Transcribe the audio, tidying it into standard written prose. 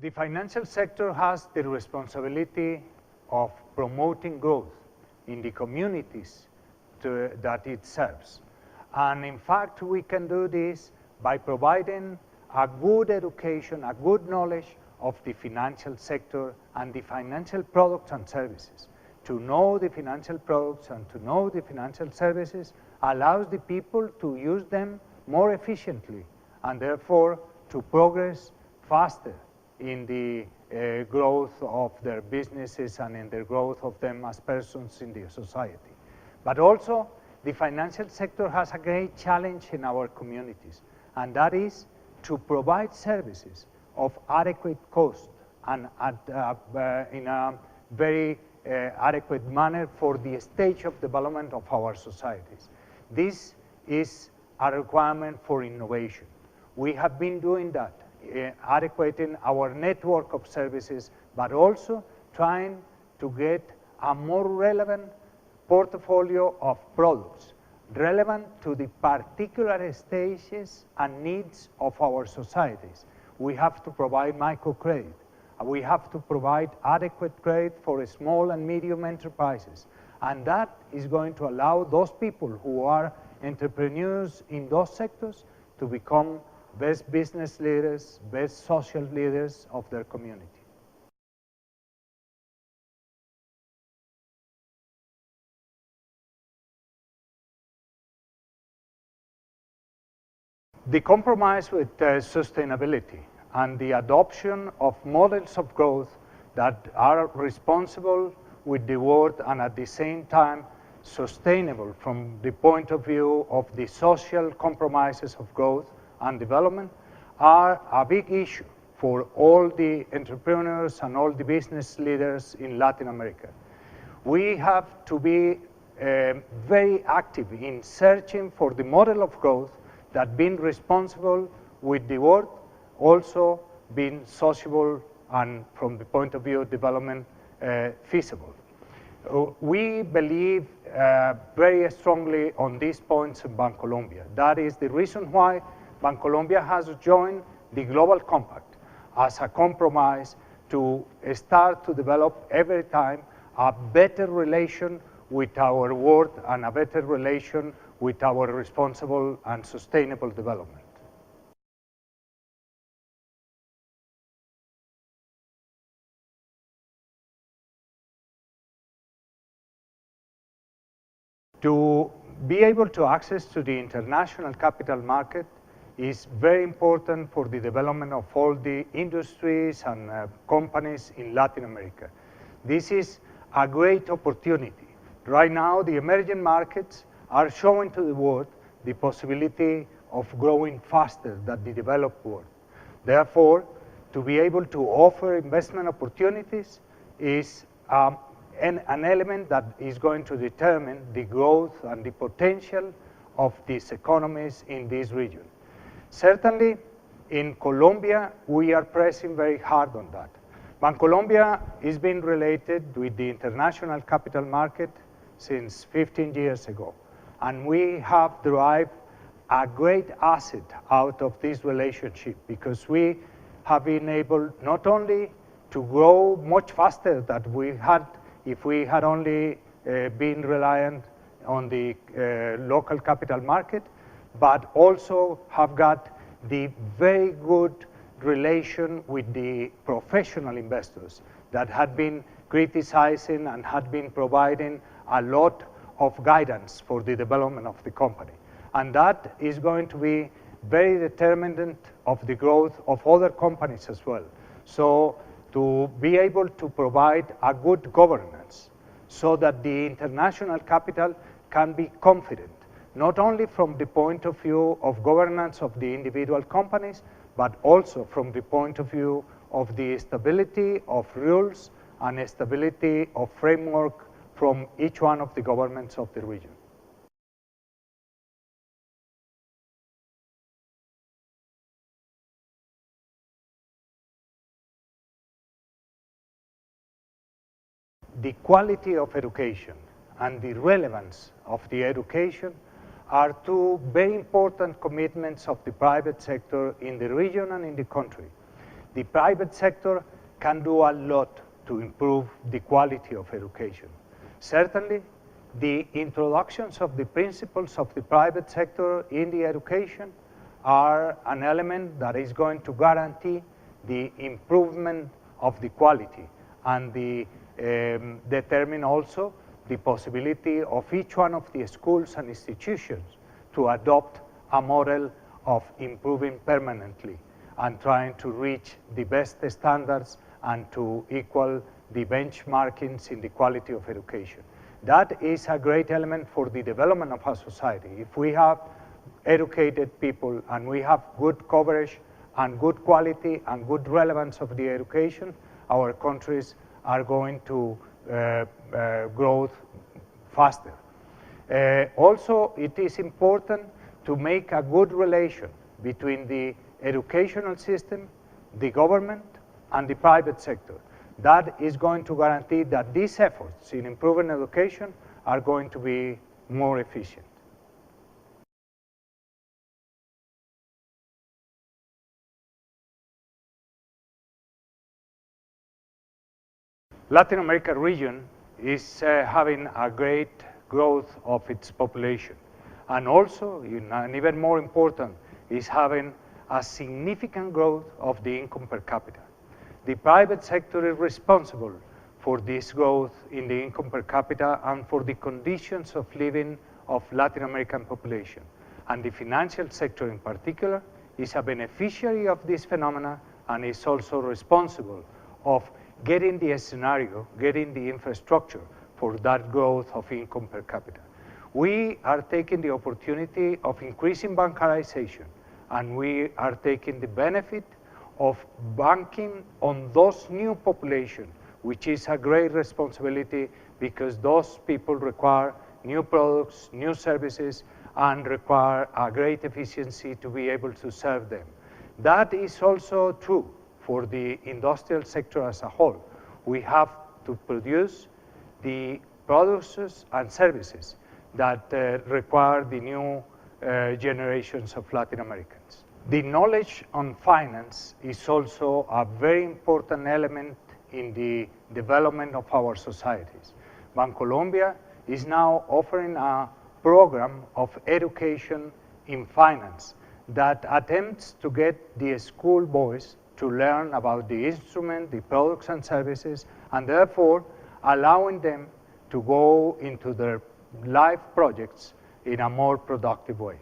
The financial sector has the responsibility of promoting growth in the communities that it serves. And in fact, we can do this by providing a good education, a good knowledge of the financial sector and the financial products and services. To know the financial products and to know the financial services allows the people to use them more efficiently and therefore to progress faster in the growth of their businesses and in the growth of them as persons in the society. But also, the financial sector has a great challenge in our communities, and that is to provide services of adequate cost and in a very adequate manner for the stage of development of our societies. This is a requirement for innovation. We have been doing that, adequating our network of services, but also trying to get a more relevant portfolio of products relevant to the particular stages and needs of our societies. We have to provide microcredit. We have to provide adequate credit for small and medium enterprises. And that is going to allow those people who are entrepreneurs in those sectors to become best business leaders, best social leaders of their community. The compromise with sustainability and the adoption of models of growth that are responsible with the world and at the same time sustainable from the point of view of the social compromises of growth and development are a big issue for all the entrepreneurs and all the business leaders in Latin America. We have to be very active in searching for the model of growth that being responsible with the world, also being sociable and from the point of view of development feasible. We believe very strongly on these points in Bancolombia. That is the reason why Bancolombia has joined the Global Compact as a compromise to start to develop every time a better relation with our world and a better relation with our responsible and sustainable development. To be able to access to the international capital market is very important for the development of all the industries and companies in Latin America. This is a great opportunity. Right now, the emerging markets are showing to the world the possibility of growing faster than the developed world. Therefore, to be able to offer investment opportunities is an element that is going to determine the growth and the potential of these economies in this region. Certainly, in Colombia, we are pressing very hard on that. Bancolombia is being related with the international capital market since 15 years ago. And we have derived a great asset out of this relationship because we have been able not only to grow much faster than we had if we had only been reliant on the local capital market, but also have got the very good relation with the professional investors that had been criticizing and had been providing a lot of guidance for the development of the company. And that is going to be very determinant of the growth of other companies as well. So to be able to provide a good governance so that the international capital can be confident, not only from the point of view of governance of the individual companies, but also from the point of view of the stability of rules and stability of framework from each one of the governments of the region. The quality of education and the relevance of the education are two very important commitments of the private sector in the region and in the country. the private sector can do a lot to improve the quality of education. Certainly, the introductions of the principles of the private sector in the education are an element that is going to guarantee the improvement of the quality and determine also the possibility of each one of the schools and institutions to adopt a model of improving permanently and trying to reach the best standards and to equal the benchmarkings in the quality of education. That is a great element for the development of our society. If we have educated people and we have good coverage and good quality and good relevance of the education, our countries are going to grow faster. Also, it is important to make a good relation between the educational system, the government, and the private sector. That is going to guarantee that these efforts in improving education are going to be more efficient. Latin America region is having a great growth of its population, and also, and even more important, is having a significant growth of the income per capita. The private sector is responsible for this growth in the income per capita and for the conditions of living of Latin American population. And the financial sector in particular is a beneficiary of this phenomena and is also responsible of getting the scenario, getting the infrastructure for that growth of income per capita. We are taking the opportunity of increasing bancarization, and we are taking the benefit of banking on those new population, which is a great responsibility because those people require new products, new services, and require a great efficiency to be able to serve them. That is also true for the industrial sector as a whole. We have to produce the products and services that require the new generations of Latin Americans. The knowledge on finance is also a very important element in the development of our societies. Bancolombia is now offering a program of education in finance that attempts to get the school boys to learn about the instrument, the products and services, and therefore allowing them to go into their life projects in a more productive way.